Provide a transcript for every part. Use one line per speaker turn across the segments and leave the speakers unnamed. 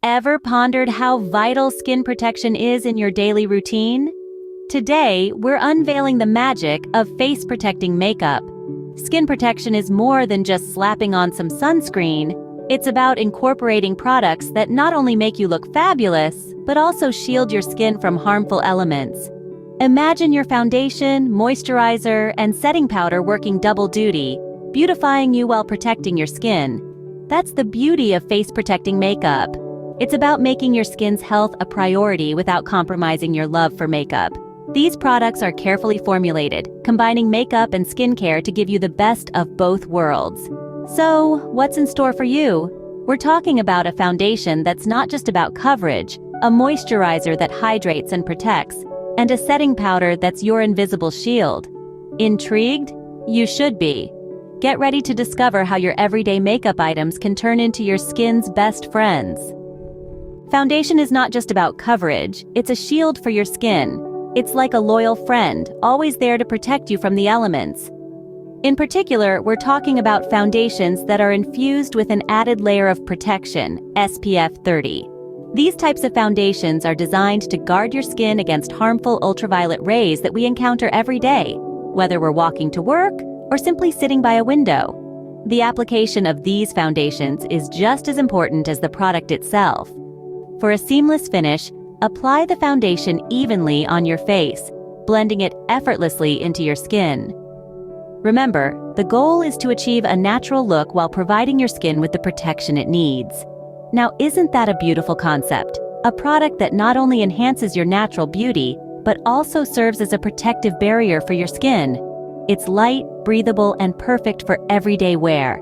Ever pondered how vital skin protection is in your daily routine? Today, we're unveiling the magic of face-protecting makeup. Skin protection is more than just slapping on some sunscreen. It's about incorporating products that not only make you look fabulous, but also shield your skin from harmful elements. Imagine your foundation, moisturizer, and setting powder working double duty, beautifying you while protecting your skin. That's the beauty of face-protecting makeup. It's about making your skin's health a priority without compromising your love for makeup. These products are carefully formulated, combining makeup and skincare to give you the best of both worlds. So, what's in store for you? We're talking about a foundation that's not just about coverage, a moisturizer that hydrates and protects, and a setting powder that's your invisible shield. Intrigued? You should be. Get ready to discover how your everyday makeup items can turn into your skin's best friends. Foundation is not just about coverage, it's a shield for your skin. It's like a loyal friend, always there to protect you from the elements. In particular, we're talking about foundations that are infused with an added layer of protection, SPF 30. These types of foundations are designed to guard your skin against harmful ultraviolet rays that we encounter every day, whether we're walking to work or simply sitting by a window. The application of these foundations is just as important as the product itself. For a seamless finish, apply the foundation evenly on your face, blending it effortlessly into your skin. Remember, the goal is to achieve a natural look while providing your skin with the protection it needs. Now, isn't that a beautiful concept? A product that not only enhances your natural beauty, but also serves as a protective barrier for your skin. It's light, breathable, and perfect for everyday wear.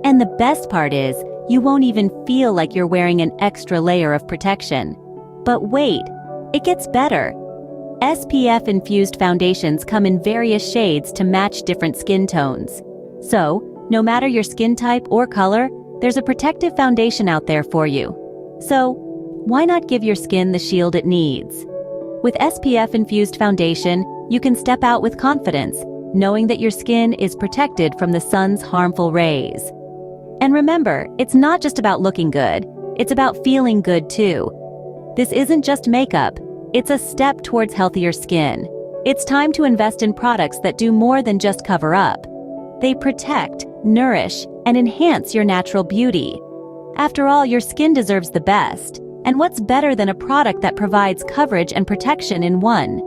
And the best part is, you won't even feel like you're wearing an extra layer of protection. But wait, it gets better. SPF-infused foundations come in various shades to match different skin tones. So, no matter your skin type or color, there's a protective foundation out there for you. So, why not give your skin the shield it needs? With SPF-infused foundation, you can step out with confidence, knowing that your skin is protected from the sun's harmful rays. And remember, it's not just about looking good, it's about feeling good too. This isn't just makeup, it's a step towards healthier skin. It's time to invest in products that do more than just cover up. They protect, nourish, and enhance your natural beauty. After all, your skin deserves the best, and what's better than a product that provides coverage and protection in one?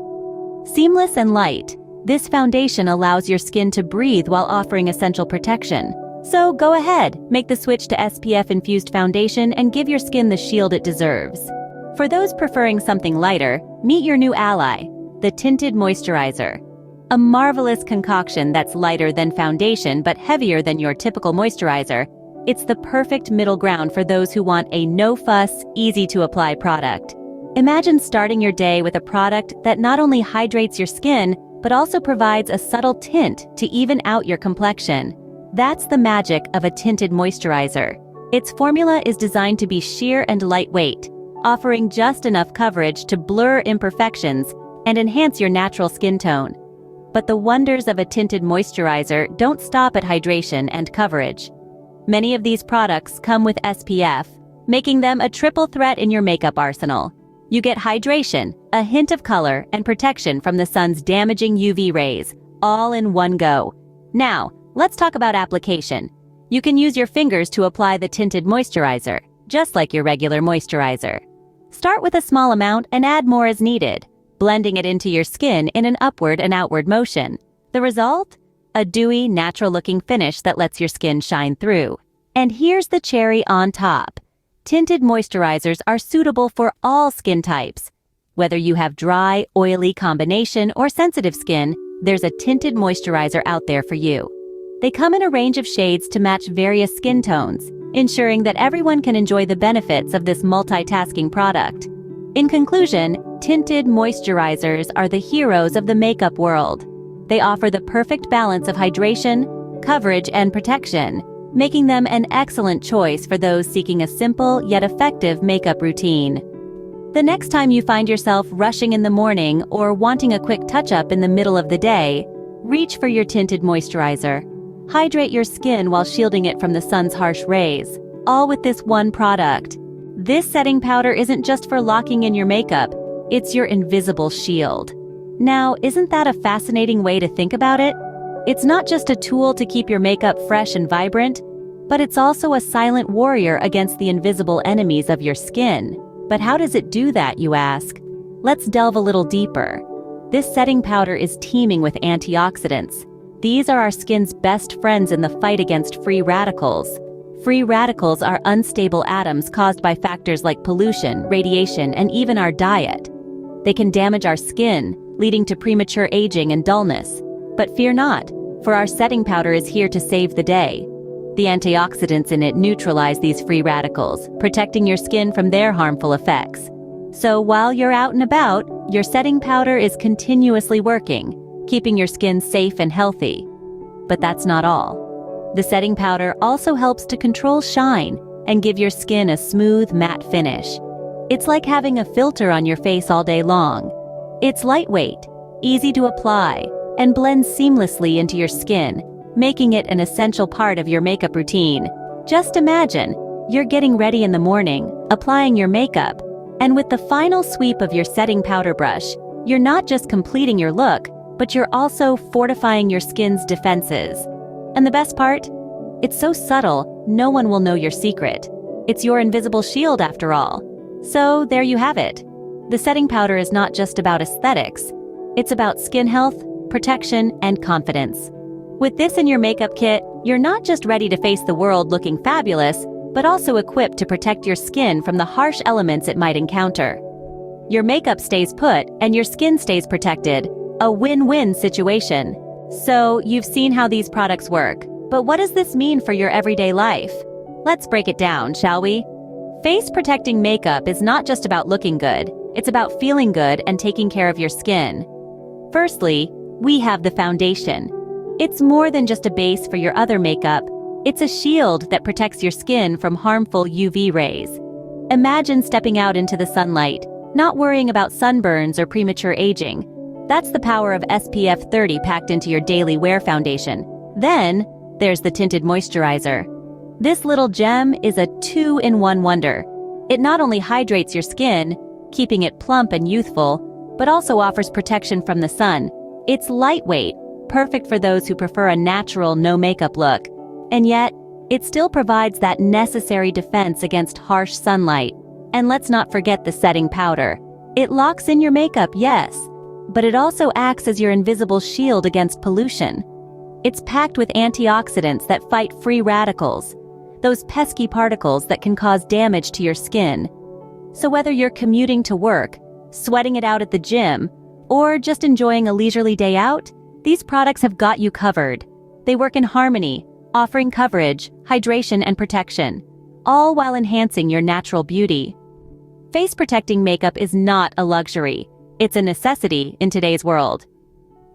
Seamless and light, this foundation allows your skin to breathe while offering essential protection. So go ahead, make the switch to SPF-infused foundation and give your skin the shield it deserves. For those preferring something lighter, meet your new ally, the Tinted Moisturizer. A marvelous concoction that's lighter than foundation but heavier than your typical moisturizer. It's the perfect middle ground for those who want a no-fuss, easy-to-apply product. Imagine starting your day with a product that not only hydrates your skin, but also provides a subtle tint to even out your complexion. That's the magic of a tinted moisturizer. Its formula is designed to be sheer and lightweight, offering just enough coverage to blur imperfections and enhance your natural skin tone. But the wonders of a tinted moisturizer don't stop at hydration and coverage. Many of these products come with SPF, making them a triple threat in your makeup arsenal. You get hydration, a hint of color, and protection from the sun's damaging UV rays, all in one go. Now, let's talk about application. You can use your fingers to apply the tinted moisturizer, just like your regular moisturizer. Start with a small amount and add more as needed, blending it into your skin in an upward and outward motion. The result? A dewy, natural-looking finish that lets your skin shine through. And here's the cherry on top. Tinted moisturizers are suitable for all skin types. Whether you have dry, oily combination or sensitive skin, there's a tinted moisturizer out there for you. They come in a range of shades to match various skin tones, ensuring that everyone can enjoy the benefits of this multitasking product. In conclusion, tinted moisturizers are the heroes of the makeup world. They offer the perfect balance of hydration, coverage, and protection, making them an excellent choice for those seeking a simple yet effective makeup routine. The next time you find yourself rushing in the morning or wanting a quick touch-up in the middle of the day, reach for your tinted moisturizer. Hydrate your skin while shielding it from the sun's harsh rays, all with this one product. This setting powder isn't just for locking in your makeup, it's your invisible shield. Now, isn't that a fascinating way to think about it? It's not just a tool to keep your makeup fresh and vibrant, but it's also a silent warrior against the invisible enemies of your skin. But how does it do that, you ask? Let's delve a little deeper. This setting powder is teeming with antioxidants. These are our skin's best friends in the fight against free radicals. Free radicals are unstable atoms caused by factors like pollution, radiation, and even our diet. They can damage our skin, leading to premature aging and dullness. But fear not, for our setting powder is here to save the day. The antioxidants in it neutralize these free radicals, protecting your skin from their harmful effects. So while you're out and about, your setting powder is continuously working, keeping your skin safe and healthy. But that's not all. The setting powder also helps to control shine and give your skin a smooth, matte finish. It's like having a filter on your face all day long. It's lightweight, easy to apply, and blends seamlessly into your skin, making it an essential part of your makeup routine. Just imagine, you're getting ready in the morning, applying your makeup, and with the final sweep of your setting powder brush, you're not just completing your look, but you're also fortifying your skin's defenses. And the best part? It's so subtle, no one will know your secret. It's your invisible shield after all. So there you have it. The setting powder is not just about aesthetics. It's about skin health, protection, and confidence. With this in your makeup kit, you're not just ready to face the world looking fabulous, but also equipped to protect your skin from the harsh elements it might encounter. Your makeup stays put and your skin stays protected. A win-win situation. So, you've seen how these products work, but what does this mean for your everyday life? Let's break it down, shall we? Face-protecting makeup is not just about looking good, it's about feeling good and taking care of your skin. Firstly, we have the foundation. It's more than just a base for your other makeup, it's a shield that protects your skin from harmful UV rays. Imagine stepping out into the sunlight, not worrying about sunburns or premature aging. That's the power of SPF 30 packed into your daily wear foundation. Then, there's the tinted moisturizer. This little gem is a two-in-one wonder. It not only hydrates your skin, keeping it plump and youthful, but also offers protection from the sun. It's lightweight, perfect for those who prefer a natural, no-makeup look. And yet, it still provides that necessary defense against harsh sunlight. And let's not forget the setting powder. It locks in your makeup, yes, but it also acts as your invisible shield against pollution. It's packed with antioxidants that fight free radicals, those pesky particles that can cause damage to your skin. So whether you're commuting to work, sweating it out at the gym, or just enjoying a leisurely day out, these products have got you covered. They work in harmony, offering coverage, hydration, and protection, all while enhancing your natural beauty. Face-protecting makeup is not a luxury. It's a necessity in today's world.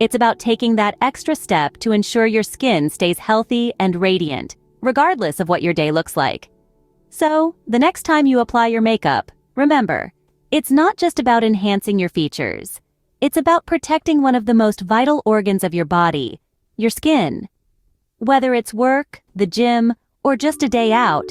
It's about taking that extra step to ensure your skin stays healthy and radiant, regardless of what your day looks like. So, the next time you apply your makeup, remember, it's not just about enhancing your features. It's about protecting one of the most vital organs of your body, your skin. Whether it's work, the gym, or just a day out,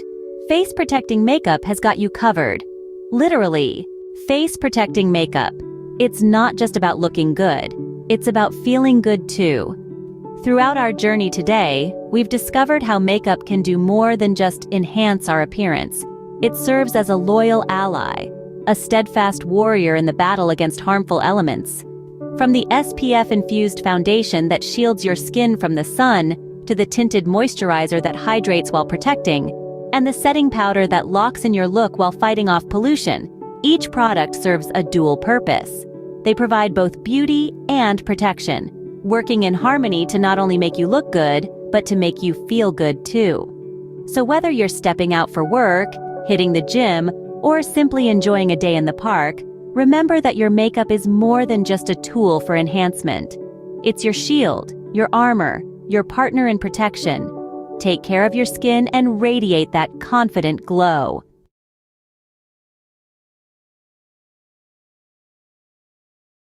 face-protecting makeup has got you covered. Literally, face-protecting makeup. It's not just about looking good, it's about feeling good too. Throughout our journey today, we've discovered how makeup can do more than just enhance our appearance. It serves as a loyal ally, a steadfast warrior in the battle against harmful elements. From the SPF-infused foundation that shields your skin from the sun, to the tinted moisturizer that hydrates while protecting, and the setting powder that locks in your look while fighting off pollution, each product serves a dual purpose. They provide both beauty and protection, working in harmony to not only make you look good, but to make you feel good too. So whether you're stepping out for work, hitting the gym, or simply enjoying a day in the park, remember that your makeup is more than just a tool for enhancement. It's your shield, your armor, your partner in protection. Take care of your skin and radiate that confident glow.